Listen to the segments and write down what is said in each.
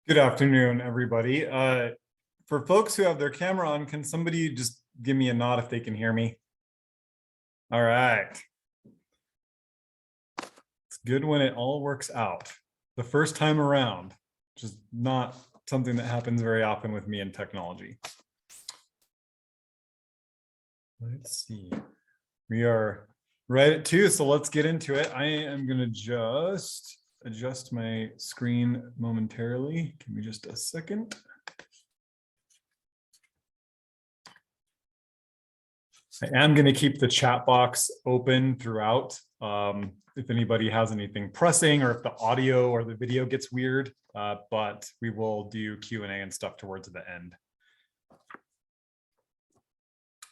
Good afternoon, everybody. For folks who have their camera on, can somebody just give me a nod if they can hear me? All right. It's good when it all works out. The first time around, which is not something that happens very often with me in technology. Let's see. We are right at 2, so let's get into it. I am going to just adjust my screen momentarily. Give me just a second. I am going to keep the chat box open throughout. If anybody has anything pressing or if the audio or the video gets weird, but we will do Q&A and stuff towards the end.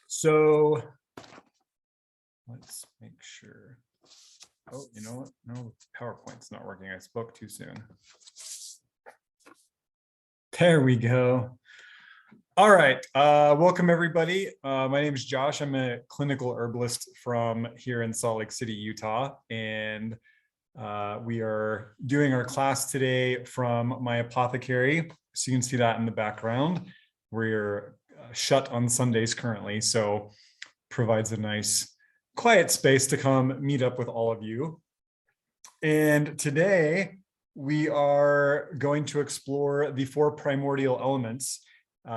So let's make sure. Oh, you know what? No, PowerPoint's not working. I spoke too soon. There we go. All right, welcome everybody. My name is Josh. I'm a clinical herbalist from here in Salt Lake City, Utah, and we are doing our class today from my apothecary. So you can see that in the background. We're shut on Sundays currently, so provides a nice quiet space to come meet up with all of you. And today we are going to explore the 4 primordial elements,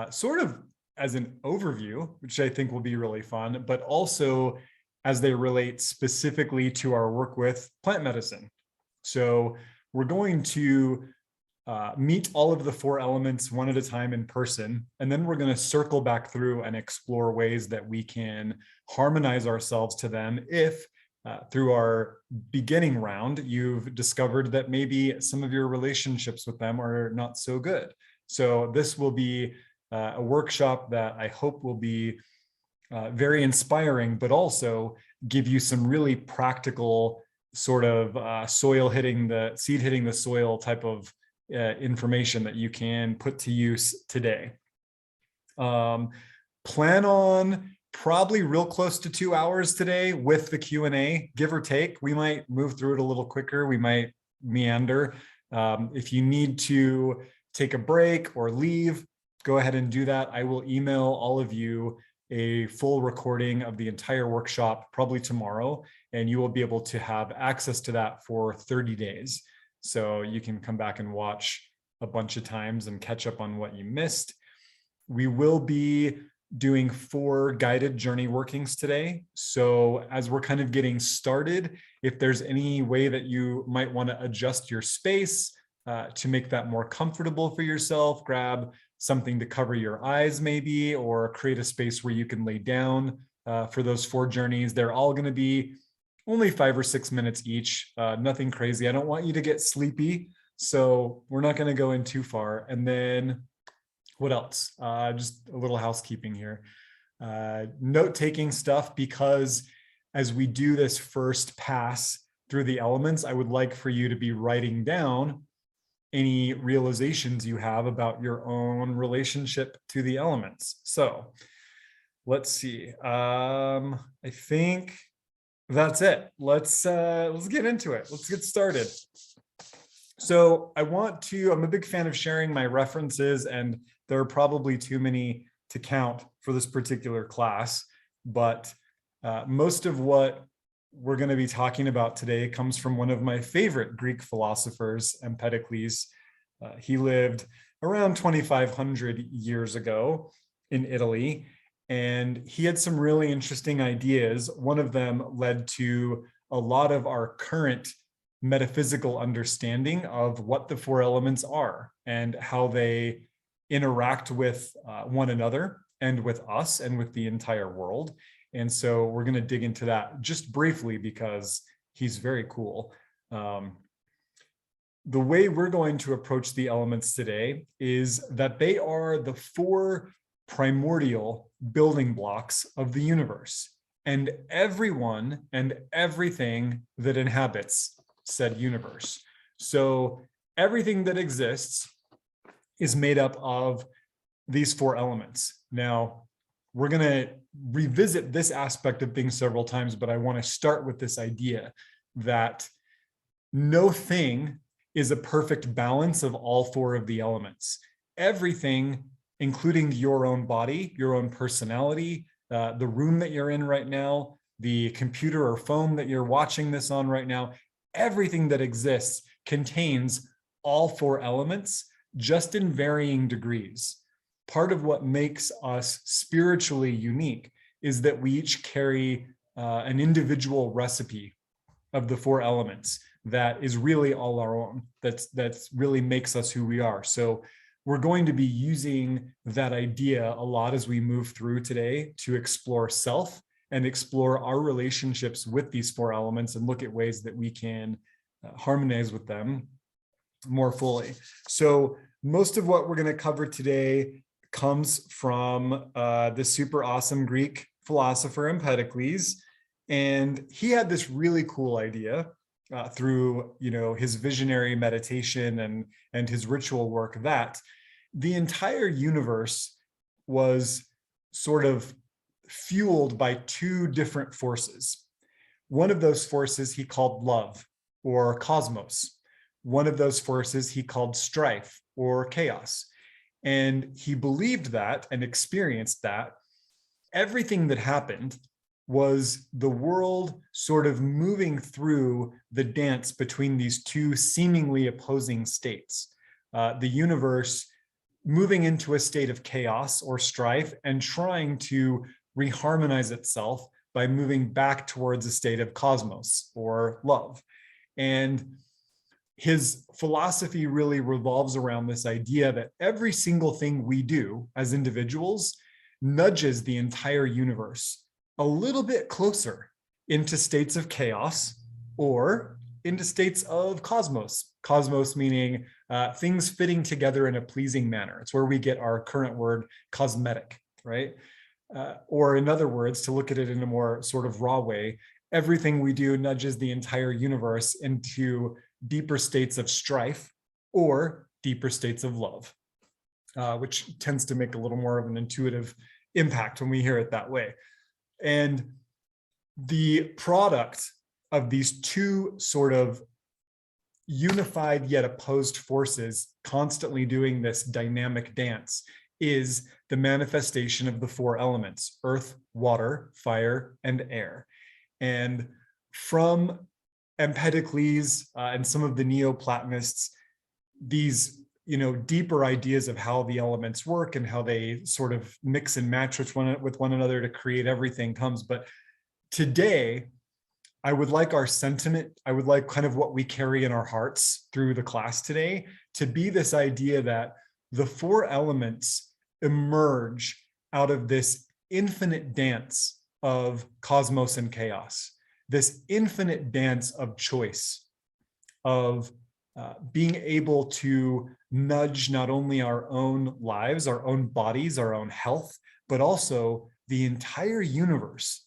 sort of as an overview, which I think will be really fun, but also as they relate specifically to our work with plant medicine. So we're going to meet all of the 4 elements one at a time in person, and then we're going to circle back through and explore ways that we can harmonize ourselves to them if through our beginning round, you've discovered that maybe some of your relationships with them are not so good. So this will be a workshop that I hope will be very inspiring, but also give you some really practical sort of seed hitting the soil type of information that you can put to use today. Plan on probably real close to 2 hours today with the Q&A, give or take. We might move through it a little quicker. We might meander. If you need to take a break or leave, go ahead and do that. I will email all of you a full recording of the entire workshop probably tomorrow, and you will be able to have access to that for 30 days. So you can come back and watch a bunch of times and catch up on what you missed. We will be doing 4 guided journey workings today. So as we're kind of getting started, if there's any way that you might want to adjust your space to make that more comfortable for yourself, grab something to cover your eyes maybe, or create a space where you can lay down for those 4 journeys. They're all going to be only 5 or 6 minutes each, nothing crazy. I don't want you to get sleepy, so we're not going to go in too far. And then what else? Just a little housekeeping here. Note-taking stuff, because as we do this first pass through the elements, I would like for you to be writing down any realizations you have about your own relationship to the elements. So let's see. I think that's it. Let's get into it. Let's get started. So I'm a big fan of sharing my references, and there are probably too many to count for this particular class, but most of what we're going to be talking about today comes from one of my favorite Greek philosophers, Empedocles. He lived around 2,500 years ago in Italy, and he had some really interesting ideas. One of them led to a lot of our current metaphysical understanding of what the 4 elements are and how they interact with one another and with us and with the entire world. And so we're going to dig into that just briefly because he's very cool. The way we're going to approach the elements today is that they are the 4 primordial building blocks of the universe, and everyone and everything that inhabits said universe. So everything that exists is made up of these 4 elements. Now, we're going to revisit this aspect of things several times, but I want to start with this idea that no thing is a perfect balance of all four of the elements. Everything, including your own body, your own personality, the room that you're in right now, the computer or phone that you're watching this on right now, everything that exists contains all four elements, just in varying degrees. Part of what makes us spiritually unique is that we each carry an individual recipe of the four elements that is really all our own, that's really makes us who we are. So we're going to be using that idea a lot as we move through today to explore self and explore our relationships with these four elements and look at ways that we can harmonize with them more fully. So most of what we're going to cover today comes from the super awesome Greek philosopher Empedocles. And he had this really cool idea through, his visionary meditation and his ritual work, that the entire universe was sort of fueled by two different forces. One of those forces he called love, or cosmos. One of those forces he called strife, or chaos. And he believed that and experienced that everything that happened was the world sort of moving through the dance between these two seemingly opposing states. The universe moving into a state of chaos or strife and trying to reharmonize itself by moving back towards a state of cosmos or love. And his philosophy really revolves around this idea that every single thing we do as individuals nudges the entire universe a little bit closer into states of chaos or into states of cosmos. Cosmos meaning things fitting together in a pleasing manner. It's where we get our current word cosmetic, right? Or in other words, to look at it in a more sort of raw way, everything we do nudges the entire universe into deeper states of strife or deeper states of love, which tends to make a little more of an intuitive impact when we hear it that way. And the product of these two sort of unified yet opposed forces constantly doing this dynamic dance is the manifestation of the four elements: earth, water, fire, and air. And from Empedocles and some of the Neoplatonists, these deeper ideas of how the elements work and how they sort of mix and match with one another to create everything comes. But today, I would like our sentiment, I would like kind of what we carry in our hearts through the class today to be this idea that the four elements emerge out of this infinite dance of cosmos and chaos, this infinite dance of choice, of being able to nudge not only our own lives, our own bodies, our own health, but also the entire universe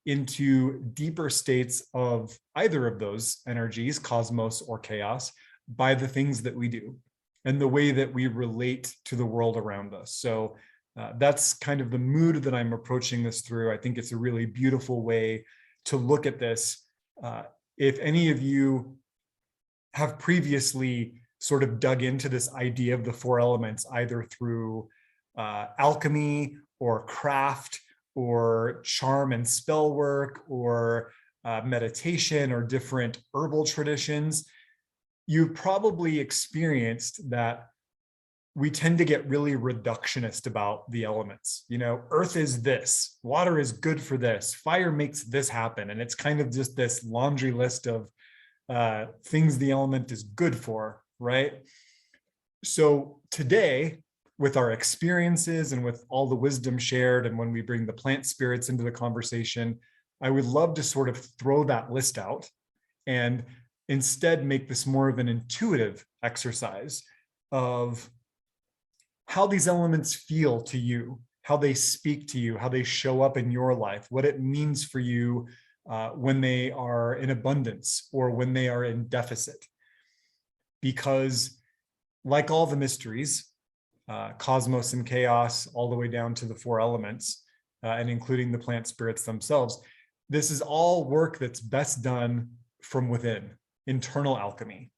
into deeper states of either of those energies, cosmos or chaos, by the things that we do and the way that we relate to the world around us. So that's kind of the mood that I'm approaching this through. I think it's a really beautiful way to look at this. If any of you have previously sort of dug into this idea of the four elements, either through alchemy or craft or charm and spell work or meditation or different herbal traditions, you've probably experienced that we tend to get really reductionist about the elements. Earth is this, water is good for this, fire makes this happen. And it's kind of just this laundry list of things the element is good for, right? So today, with our experiences and with all the wisdom shared, and when we bring the plant spirits into the conversation, I would love to sort of throw that list out and instead make this more of an intuitive exercise of how these elements feel to you, how they speak to you, how they show up in your life, what it means for you when they are in abundance or when they are in deficit. Because like all the mysteries, cosmos and chaos, all the way down to the four elements, and including the plant spirits themselves, this is all work that's best done from within, internal alchemy.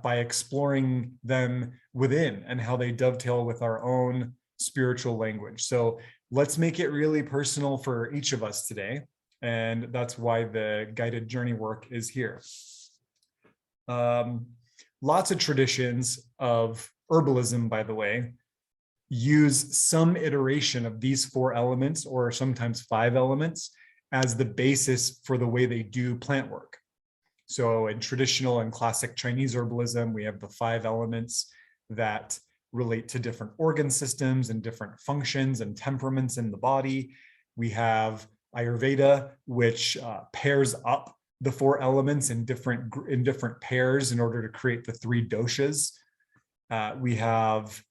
by exploring them within and how they dovetail with our own spiritual language. So let's make it really personal for each of us today. And that's why the guided journey work is here. Lots of traditions of herbalism, by the way, use some iteration of these 4 elements, or sometimes 5 elements, as the basis for the way they do plant work. So in traditional and classic Chinese herbalism, we have the 5 elements that relate to different organ systems and different functions and temperaments in the body. We have Ayurveda, which pairs up the 4 elements in different pairs in order to create the 3 doshas. We have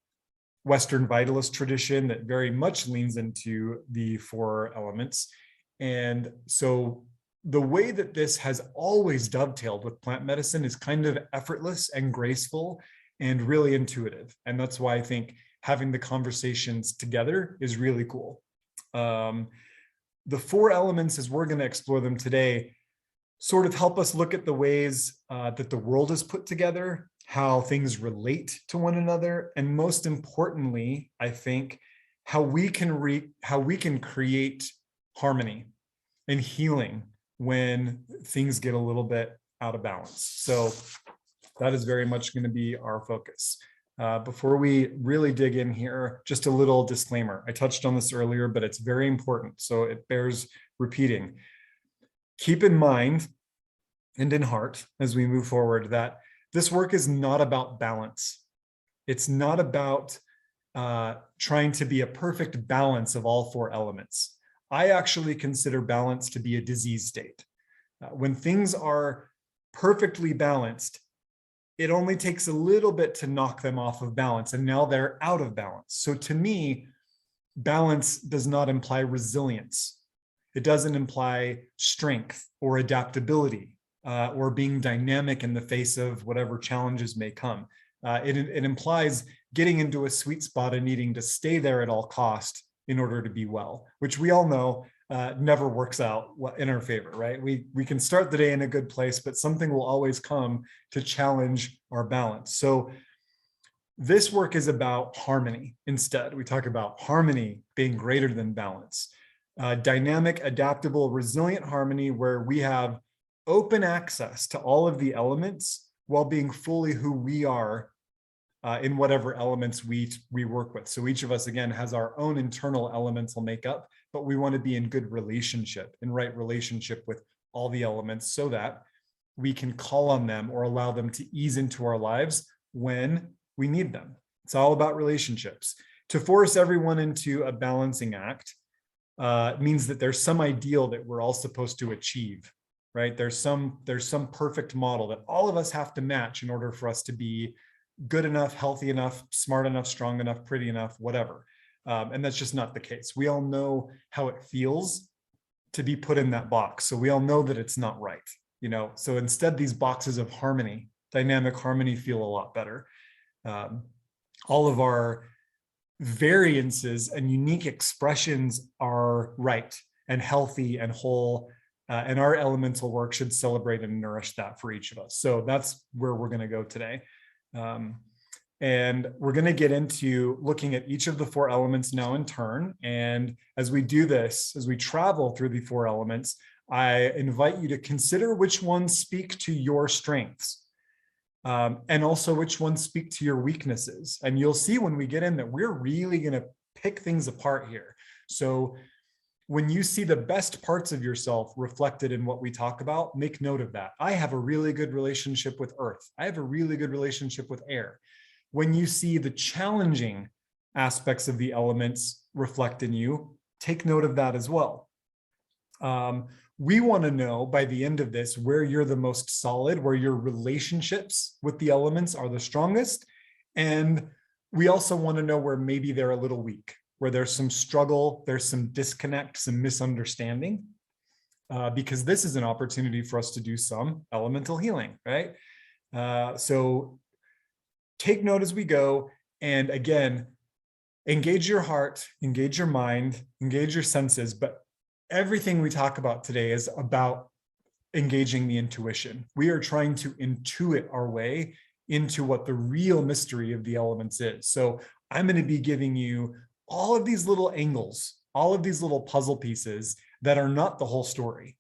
Western vitalist tradition that very much leans into the 4 elements. And so the way that this has always dovetailed with plant medicine is kind of effortless and graceful and really intuitive. And that's why I think having the conversations together is really cool. The 4 elements, as we're going to explore them today, sort of help us look at the ways that the world is put together, how things relate to one another, and most importantly, I think, how we can create harmony and healing when things get a little bit out of balance. So that is very much going to be our focus. Before we really dig in here, just a little disclaimer. I touched on this earlier, but it's very important, so it bears repeating. Keep in mind and in heart as we move forward that this work is not about balance. It's not about trying to be a perfect balance of all 4 elements. I actually consider balance to be a disease state. When things are perfectly balanced, it only takes a little bit to knock them off of balance, and now they're out of balance. So to me, balance does not imply resilience. It doesn't imply strength or adaptability or being dynamic in the face of whatever challenges may come. It implies getting into a sweet spot and needing to stay there at all cost in order to be well, which we all know never works out in our favor, right? We can start the day in a good place, but something will always come to challenge our balance. So this work is about harmony instead. We talk about harmony being greater than balance. Dynamic, adaptable, resilient harmony where we have open access to all of the elements while being fully who we are in whatever elements we work with. So each of us, again, has our own internal elemental makeup, but we want to be in good relationship, in right relationship with all the elements so that we can call on them or allow them to ease into our lives when we need them. It's all about relationships. To force everyone into a balancing act means that there's some ideal that we're all supposed to achieve, right? There's some perfect model that all of us have to match in order for us to be good enough, healthy enough, smart enough, strong enough, pretty enough, whatever. And that's just not the case. We all know how it feels to be put in that box. So we all know that it's not right, you know? So instead, these boxes of harmony, dynamic harmony, feel a lot better. All of our variances and unique expressions are right and healthy and whole. And our elemental work should celebrate and nourish that for each of us. So that's where we're going to go today. And we're going to get into looking at each of the 4 elements now in turn. And as we do this, as we travel through the 4 elements, I invite you to consider which ones speak to your strengths, and also which ones speak to your weaknesses. And you'll see when we get in that we're really going to pick things apart here. So when you see the best parts of yourself reflected in what we talk about, make note of that. I have a really good relationship with earth. I have a really good relationship with air. When you see the challenging aspects of the elements reflect in you, take note of that as well. We want to know by the end of this where you're the most solid, where your relationships with the elements are the strongest. And we also want to know where maybe they're a little weak, where there's some struggle, there's some disconnect, some misunderstanding, because this is an opportunity for us to do some elemental healing, right? So take note as we go. And again, engage your heart, engage your mind, engage your senses. But everything we talk about today is about engaging the intuition. We are trying to intuit our way into what the real mystery of the elements is. So I'm going to be giving you all of these little angles, all of these little puzzle pieces that are not the whole story.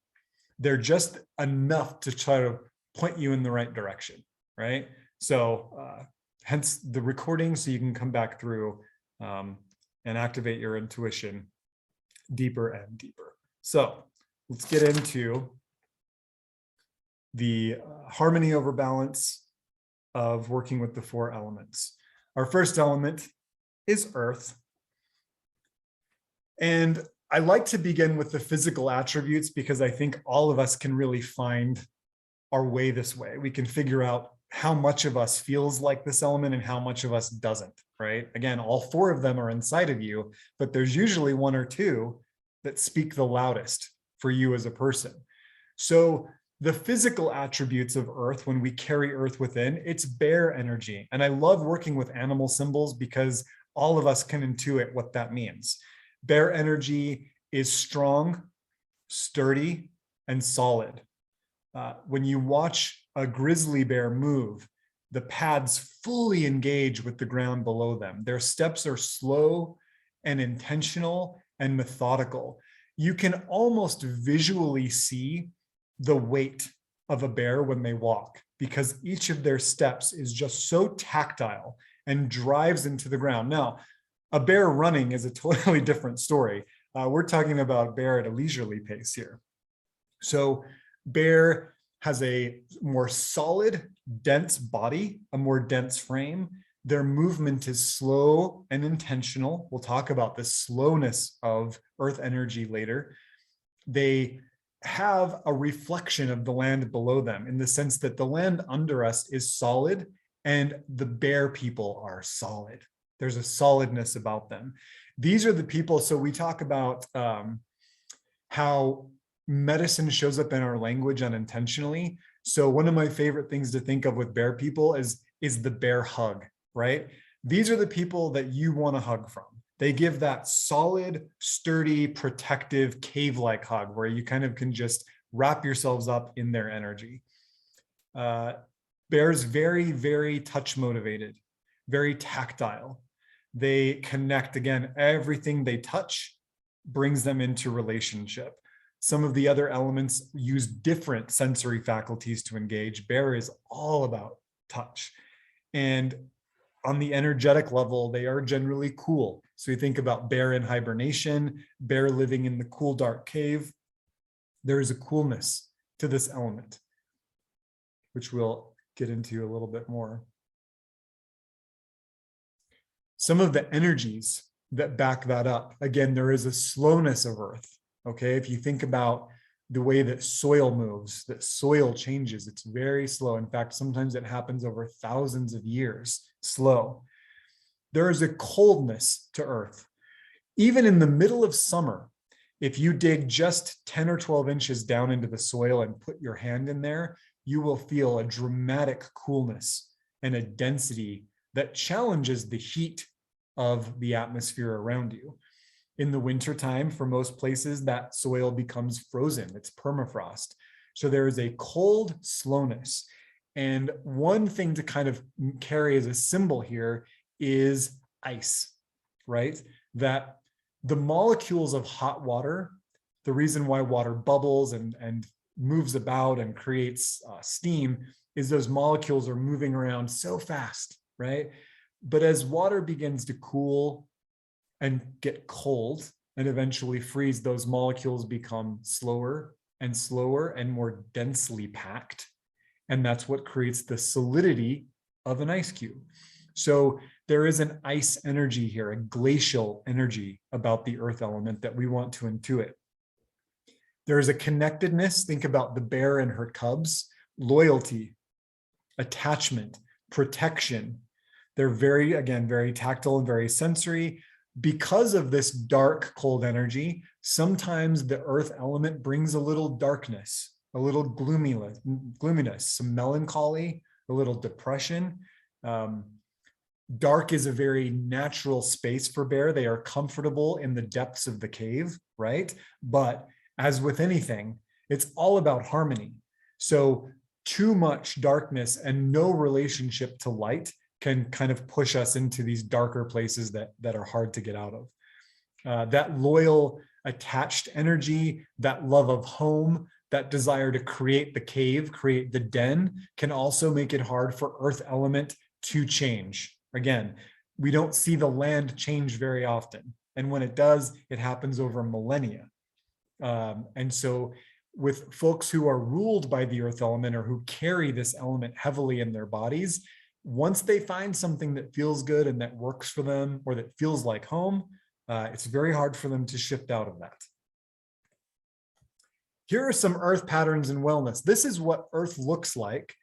They're just enough to try to point you in the right direction, right? So hence the recording, so you can come back through and activate your intuition deeper and deeper. So let's get into the harmony over balance of working with the 4 elements. Our first element is earth. And I like to begin with the physical attributes because I think all of us can really find our way this way. We can figure out how much of us feels like this element and how much of us doesn't, right? Again, all 4 of them are inside of you, but there's usually 1 or 2 that speak the loudest for you as a person. So the physical attributes of earth, when we carry earth within, it's bear energy. And I love working with animal symbols because all of us can intuit what that means. Bear energy is strong, sturdy, and solid. When you watch a grizzly bear move, the pads fully engage with the ground below them. Their steps are slow and intentional and methodical. You can almost visually see the weight of a bear when they walk because each of their steps is just so tactile and drives into the ground. Now, a bear running is a totally different story. We're talking about a bear at a leisurely pace here. So bear has a more solid, dense body, a more dense frame. Their movement is slow and intentional. We'll talk about the slowness of earth energy later. They have a reflection of the land below them in the sense that the land under us is solid and the bear people are solid. There's a solidness about them. These are the people, so we talk about how medicine shows up in our language unintentionally. So one of my favorite things to think of with bear people is the bear hug, right? These are the people that you want to hug from. They give that solid, sturdy, protective, cave-like hug where you kind of can just wrap yourselves up in their energy. Bears very, very touch motivated, very tactile. They connect, again, everything they touch brings them into relationship. Some of the other elements use different sensory faculties to engage. Bear is all about touch. And on the energetic level, they are generally cool. So you think about bear in hibernation, bear living in the cool, dark cave. There is a coolness to this element, which we'll get into a little bit more. Some of the energies that back that up, again, there is a slowness of earth. Okay, if you think about the way that soil moves, that soil changes, it's very slow. In fact, sometimes it happens over thousands of years, slow. There is a coldness to earth. Even in the middle of summer, if you dig just 10 or 12 inches down into the soil and put your hand in there, you will feel a dramatic coolness and a density that challenges the heat of the atmosphere around you. In the wintertime, for most places, that soil becomes frozen. It's permafrost. So there is a cold slowness. And one thing to kind of carry as a symbol here is ice, right? That the molecules of hot water, the reason why water bubbles and moves about and creates steam is those molecules are moving around so fast, right? But as water begins to cool and get cold and eventually freeze, those molecules become slower and slower and more densely packed. And that's what creates the solidity of an ice cube. So there is an ice energy here, a glacial energy about the earth element that we want to intuit. There is a connectedness. Think about the bear and her cubs, loyalty, attachment, protection. They're very, again, very tactile and very sensory. Because of this dark, cold energy, sometimes the earth element brings a little darkness, a little gloominess, some melancholy, a little depression. Dark is a very natural space for bear. They are comfortable in the depths of the cave, right? But as with anything, it's all about harmony. So too much darkness and no relationship to light can kind of push us into these darker places that are hard to get out of. That loyal, attached energy, that love of home, that desire to create the cave, create the den, can also make it hard for earth element to change. Again, we don't see the land change very often. And when it does, it happens over millennia. And so with folks who are ruled by the earth element or who carry this element heavily in their bodies, once they find something that feels good and that works for them or that feels like home, it's very hard for them to shift out of that. Here are some earth patterns in wellness. This is what earth looks like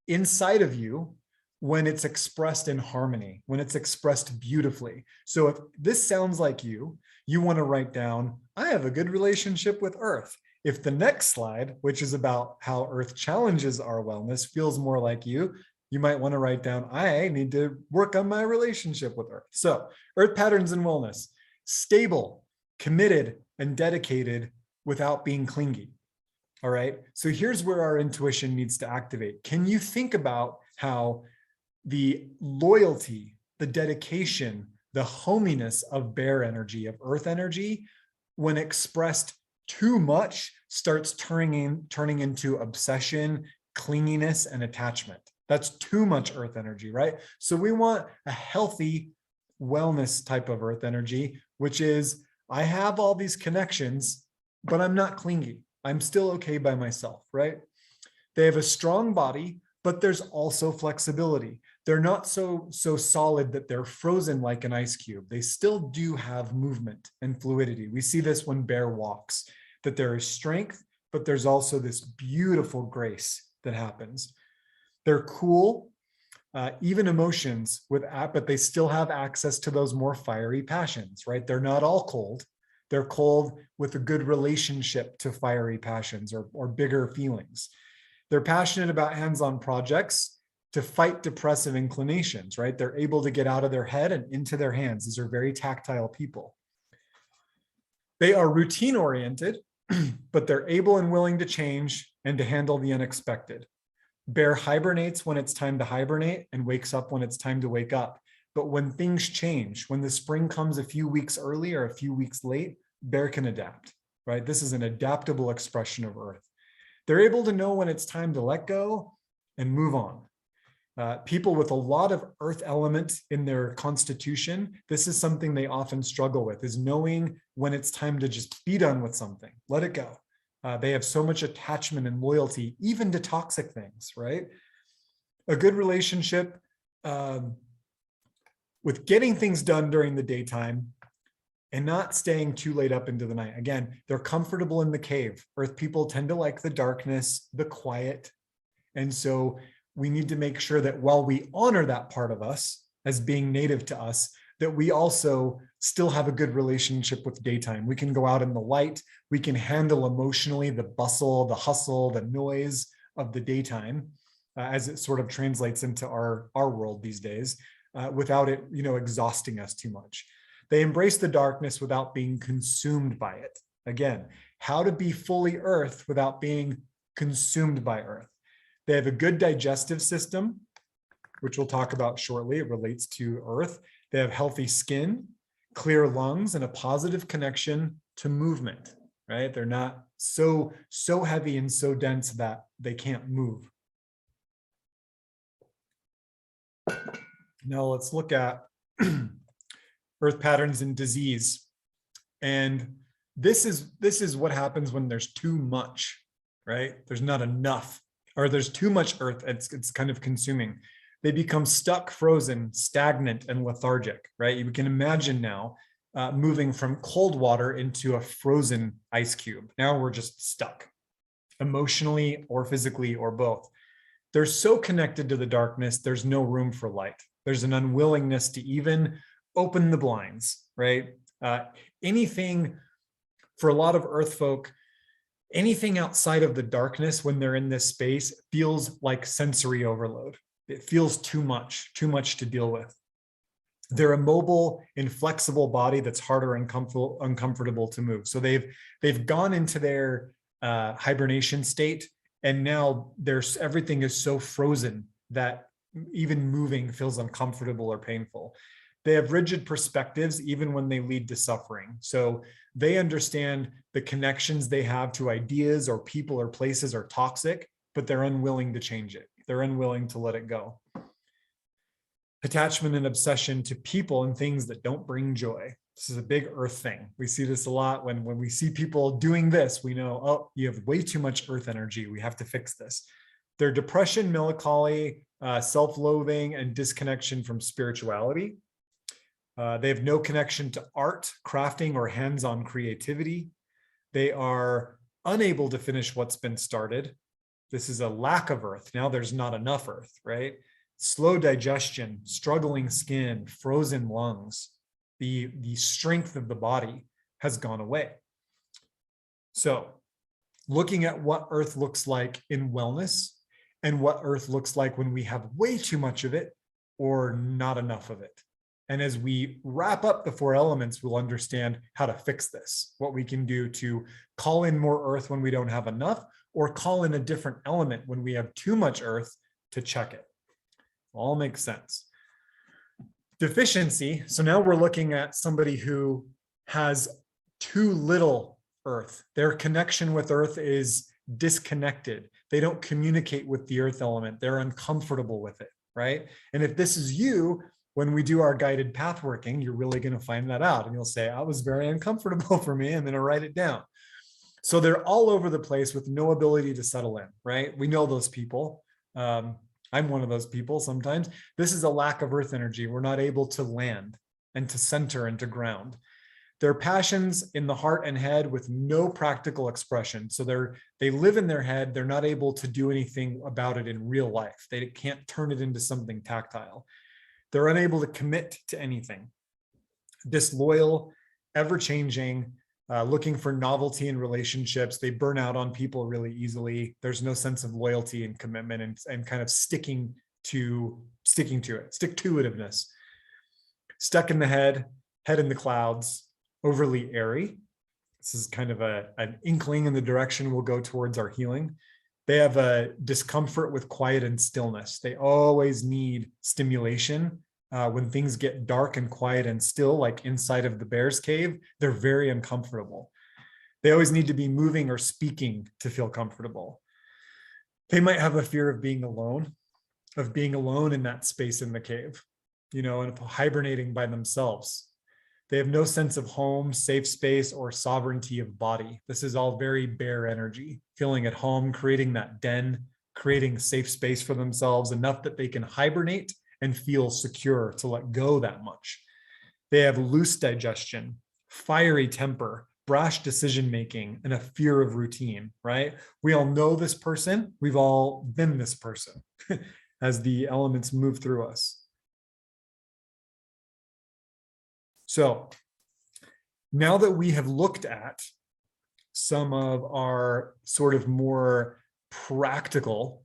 inside of you when it's expressed in harmony, when it's expressed beautifully. So if this sounds like you want to write down, I have a good relationship with earth. If the next slide, which is about how earth challenges our wellness, feels more like you might want to write down, I need to work on my relationship with earth. So earth patterns in wellness: stable, committed, and dedicated without being clingy. All right. So here's where our intuition needs to activate. Can you think about how the loyalty, the dedication, the hominess of bear energy, of earth energy, when expressed too much, starts turning into obsession, clinginess, and attachment? That's too much earth energy, right? So we want a healthy wellness type of earth energy, which is, I have all these connections, but I'm not clingy. I'm still okay by myself, right? They have a strong body, but there's also flexibility. They're not so solid that they're frozen like an ice cube. They still do have movement and fluidity. We see this when bear walks, that there is strength, but there's also this beautiful grace that happens. They're cool, even emotions but they still have access to those more fiery passions, right? They're not all cold. They're cold with a good relationship to fiery passions or bigger feelings. They're passionate about hands-on projects to fight depressive inclinations, right? They're able to get out of their head and into their hands. These are very tactile people. They are routine-oriented, but they're able and willing to change and to handle the unexpected. Bear hibernates when it's time to hibernate and wakes up when it's time to wake up. But when things change, when the spring comes a few weeks early or a few weeks late, bear can adapt, right? This is an adaptable expression of earth. They're able to know when it's time to let go and move on. People with a lot of earth element in their constitution, this is something they often struggle with, is knowing when it's time to just be done with something, let it go. They have so much attachment and loyalty, even to toxic things, right? A good relationship with getting things done during the daytime and not staying too late up into the night. Again, they're comfortable in the cave. Earth people tend to like the darkness, the quiet. And so we need to make sure that while we honor that part of us as being native to us, that we also still have a good relationship with daytime. We can go out in the light. We can handle emotionally the bustle, the hustle, the noise of the daytime as it sort of translates into our world these days without it, exhausting us too much. They embrace the darkness without being consumed by it. Again, how to be fully earth without being consumed by earth. They have a good digestive system, which we'll talk about shortly. It relates to earth. They have healthy skin, clear lungs, and a positive connection to movement, right? They're not so heavy and so dense that they can't move. Now let's look at earth patterns in disease. And this is what happens when there's too much, right? There's not enough, or there's too much earth. It's kind of consuming. They become stuck, frozen, stagnant, and lethargic, right? You can imagine now moving from cold water into a frozen ice cube. Now we're just stuck, emotionally or physically or both. They're so connected to the darkness, there's no room for light. There's an unwillingness to even open the blinds, right? Anything, for a lot of earth folk, anything outside of the darkness when they're in this space feels like sensory overload. It feels too much to deal with. They're a mobile, inflexible body that's harder and uncomfortable to move. So they've gone into their hibernation state And now everything is so frozen that even moving feels uncomfortable or painful. They have rigid perspectives even when they lead to suffering. So they understand the connections they have to ideas or people or places are toxic, but they're unwilling to change it. They're unwilling to let it go. Attachment and obsession to people and things that don't bring joy. This is a big earth thing. We see this a lot when we see people doing this, we know, oh, you have way too much earth energy. We have to fix this. Their depression, melancholy, self-loathing, and disconnection from spirituality. They have no connection to art, crafting, or hands-on creativity. They are unable to finish what's been started. This is a lack of earth. Now there's not enough earth, right? Slow digestion, struggling skin, frozen lungs. The strength of the body has gone away. So looking at what earth looks like in wellness and what earth looks like when we have way too much of it or not enough of it. And as we wrap up the 4 elements, we'll understand how to fix this, what we can do to call in more earth when we don't have enough, or call in a different element when we have too much earth to check it. All makes sense. Deficiency. So now we're looking at somebody who has too little earth. Their connection with earth is disconnected. They don't communicate with the earth element. They're uncomfortable with it, right? And if this is you, when we do our guided path working, you're really going to find that out. And you'll say, "I was very uncomfortable for me. I'm going to write it down." So they're all over the place with no ability to settle in, right? We know those people. I'm one of those people sometimes. This is a lack of earth energy. We're not able to land and to center and to ground. Their passions in the heart and head with no practical expression. So they live in their head. They're not able to do anything about it in real life. They can't turn it into something tactile. They're unable to commit to anything. Disloyal, ever-changing, looking for novelty in relationships. They burn out on people really easily. There's no sense of loyalty and commitment and kind of sticking to it, stick-to-itiveness. Stuck in the head in the clouds, overly airy. This is kind of an inkling in the direction we'll go towards our healing. They have a discomfort with quiet and stillness. They always need stimulation. When things get dark and quiet and still, like inside of the bear's cave, they're very uncomfortable. They always need to be moving or speaking to feel comfortable. They might have a fear of being alone in that space in the cave, and hibernating by themselves. They have no sense of home, safe space, or sovereignty of body. This is all very bear energy, feeling at home, creating that den, creating safe space for themselves, enough that they can hibernate and feel secure to let go that much. They have loose digestion, fiery temper, brash decision-making, and a fear of routine, right? We all know this person. We've all been this person as the elements move through us. So now that we have looked at some of our sort of more practical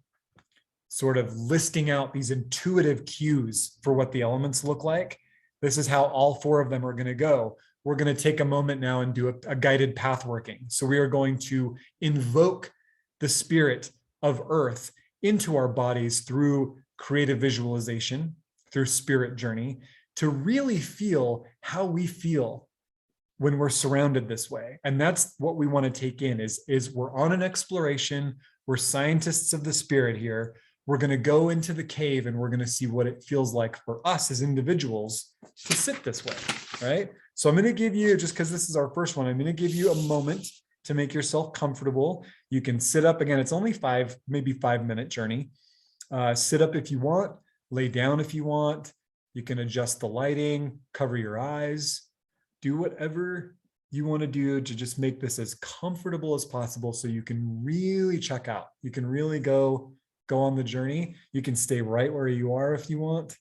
sort of listing out these intuitive cues for what the elements look like, this is how all 4 of them are going to go. We're going to take a moment now and do a guided path working. So we are going to invoke the spirit of earth into our bodies through creative visualization, through spirit journey, to really feel how we feel when we're surrounded this way. And that's what we want to take in is we're on an exploration. We're scientists of the spirit here. We're going to go into the cave and we're going to see what it feels like for us as individuals to sit this way, right? So I'm going to give you, just because this is our first one, I'm going to give you a moment to make yourself comfortable. You can sit up again. It's only maybe 5-minute journey. Sit up if you want, lay down if you want. You can adjust the lighting, cover your eyes, do whatever you want to do to just make this as comfortable as possible so you can really check out. You can really go on the journey. You can stay right where you are if you want.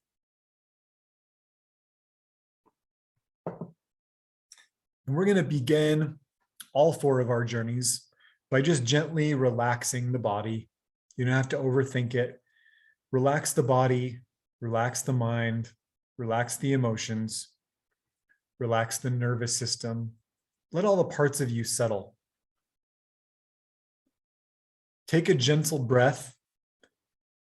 And we're going to begin all 4 of our journeys by just gently relaxing the body. You don't have to overthink it. Relax the body, relax the mind, relax the emotions, relax the nervous system. Let all the parts of you settle. Take a gentle breath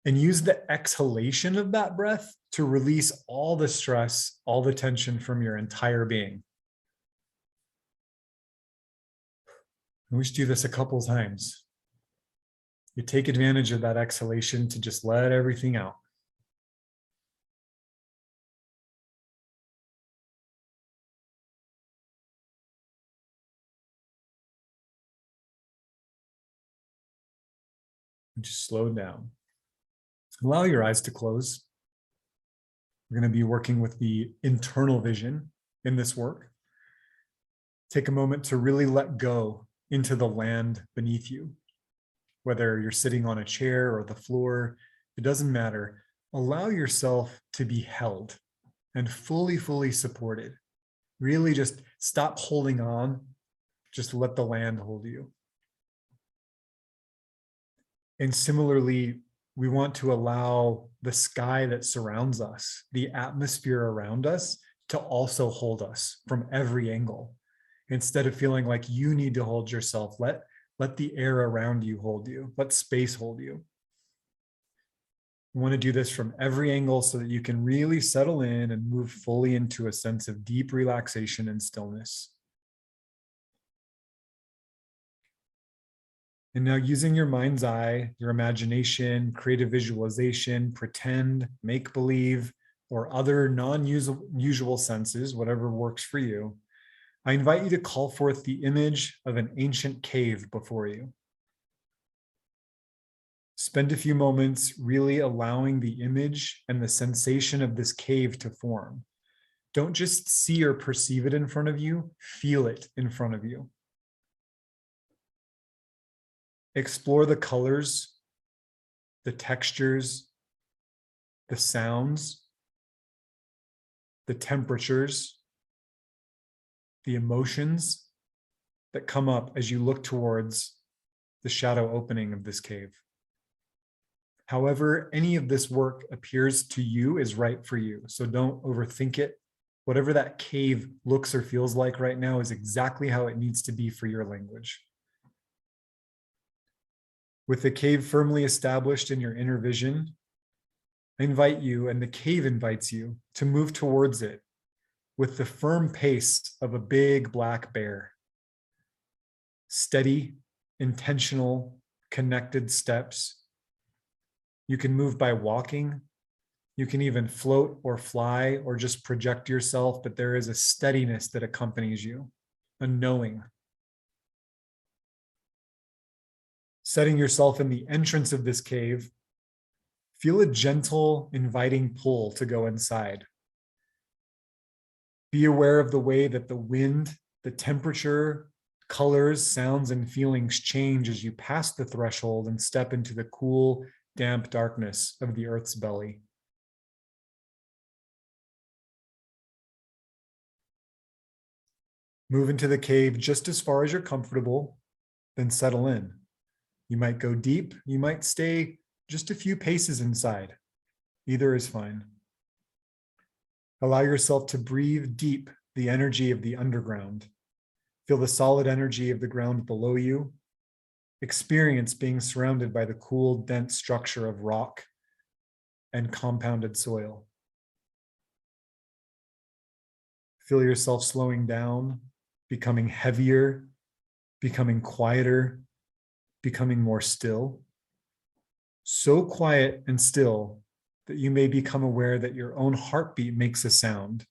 and use the exhalation of that breath to release all the stress, all the tension from your entire being. And we should do this a couple of times. You take advantage of that exhalation to just let everything out. And just slow down. Allow your eyes to close. We're going to be working with the internal vision in this work. Take a moment to really let go into the land beneath you. Whether you're sitting on a chair or the floor, it doesn't matter. Allow yourself to be held and fully supported. Really just stop holding on. Just let the land hold you. And similarly, we want to allow the sky that surrounds us, the atmosphere around us, to also hold us from every angle. Instead of feeling like you need to hold yourself, let the air around you hold you. Let space hold you. You want to do this from every angle so that you can really settle in and move fully into a sense of deep relaxation and stillness. And now, using your mind's eye, your imagination, creative visualization, pretend, make believe, or other non-usual senses, whatever works for you, I invite you to call forth the image of an ancient cave before you. Spend a few moments really allowing the image and the sensation of this cave to form. Don't just see or perceive it in front of you, feel it in front of you. Explore the colors, the textures, the sounds, the temperatures, the emotions that come up as you look towards the shadow opening of this cave. However, any of this work appears to you is right for you, so don't overthink it. Whatever that cave looks or feels like right now is exactly how it needs to be for your language. With the cave firmly established in your inner vision, I invite you, and the cave invites you, to move towards it with the firm pace of a big black bear. Steady, intentional, connected steps. You can move by walking. You can even float or fly or just project yourself, but there is a steadiness that accompanies you, a knowing. Setting yourself in the entrance of this cave, feel a gentle, inviting pull to go inside. Be aware of the way that the wind, the temperature, colors, sounds, and feelings change as you pass the threshold and step into the cool, damp darkness of the earth's belly. Move into the cave just as far as you're comfortable, then settle in. You might go deep, you might stay just a few paces inside. Either is fine. Allow yourself to breathe deep the energy of the underground. Feel the solid energy of the ground below you. Experience being surrounded by the cool, dense structure of rock and compounded soil. Feel yourself slowing down, becoming heavier, becoming quieter, becoming more still. So quiet and still that you may become aware that your own heartbeat makes a sound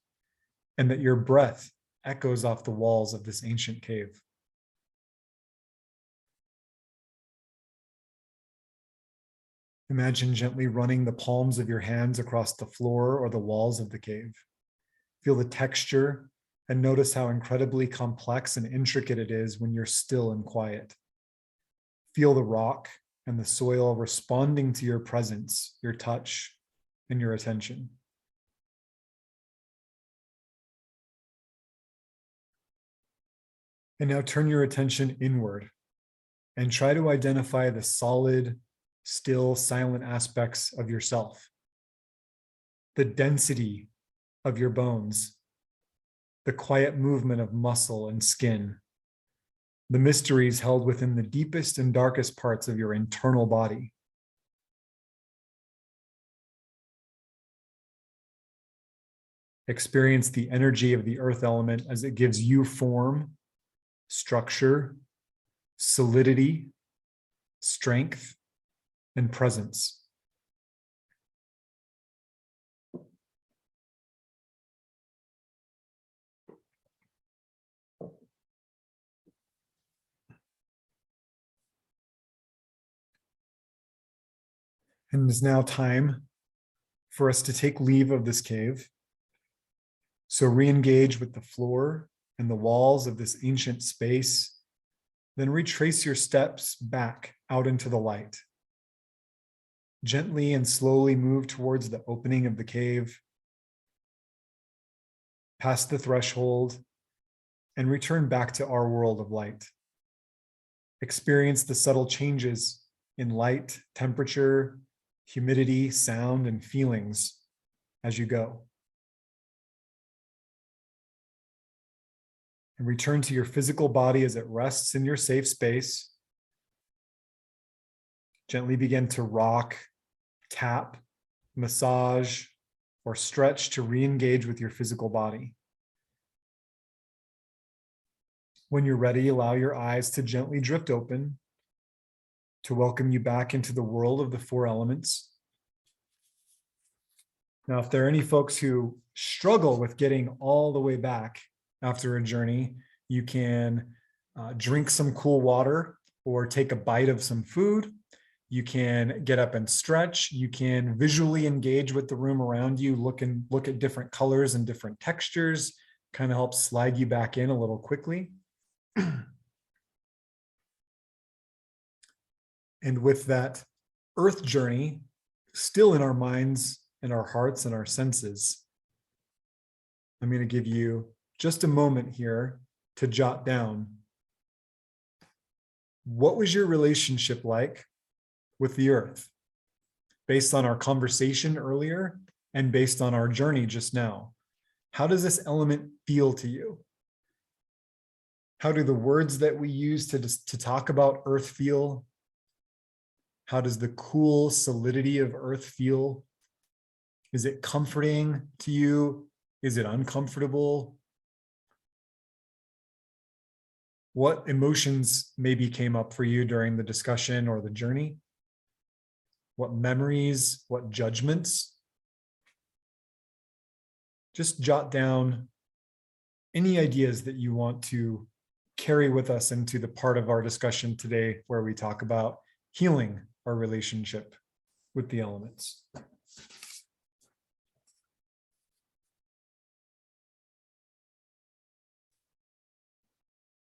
and that your breath echoes off the walls of this ancient cave. Imagine gently running the palms of your hands across the floor or the walls of the cave. Feel the texture and notice how incredibly complex and intricate it is when you're still and quiet. Feel the rock and the soil responding to your presence, your touch, and your attention. And now turn your attention inward and try to identify the solid, still, silent aspects of yourself. The density of your bones, the quiet movement of muscle and skin, the mysteries held within the deepest and darkest parts of your internal body. Experience the energy of the earth element as it gives you form, structure, solidity, strength, and presence. And it's now time for us to take leave of this cave. So re-engage with the floor and the walls of this ancient space. Then retrace your steps back out into the light. Gently and slowly move towards the opening of the cave, past the threshold, and return back to our world of light. Experience the subtle changes in light, temperature, humidity, sound, and feelings as you go. And return to your physical body as it rests in your safe space. Gently begin to rock, tap, massage, or stretch to re-engage with your physical body. When you're ready, allow your eyes to gently drift open to welcome you back into the world of the four elements. Now, if there are any folks who struggle with getting all the way back after a journey, you can drink some cool water or take a bite of some food. You can get up and stretch. You can visually engage with the room around you, look at different colors and different textures, kind of helps slide you back in a little quickly. And with that earth journey still in our minds and our hearts and our senses, I'm going to give you just a moment here to jot down, what was your relationship like with the earth based on our conversation earlier and based on our journey just now? How does this element feel to you? How do the words that we use to talk about earth feel? How does the cool solidity of earth feel? Is it comforting to you? Is it uncomfortable? What emotions maybe came up for you during the discussion or the journey? What memories, what judgments? Just jot down any ideas that you want to carry with us into the part of our discussion today where we talk about healing our relationship with the elements.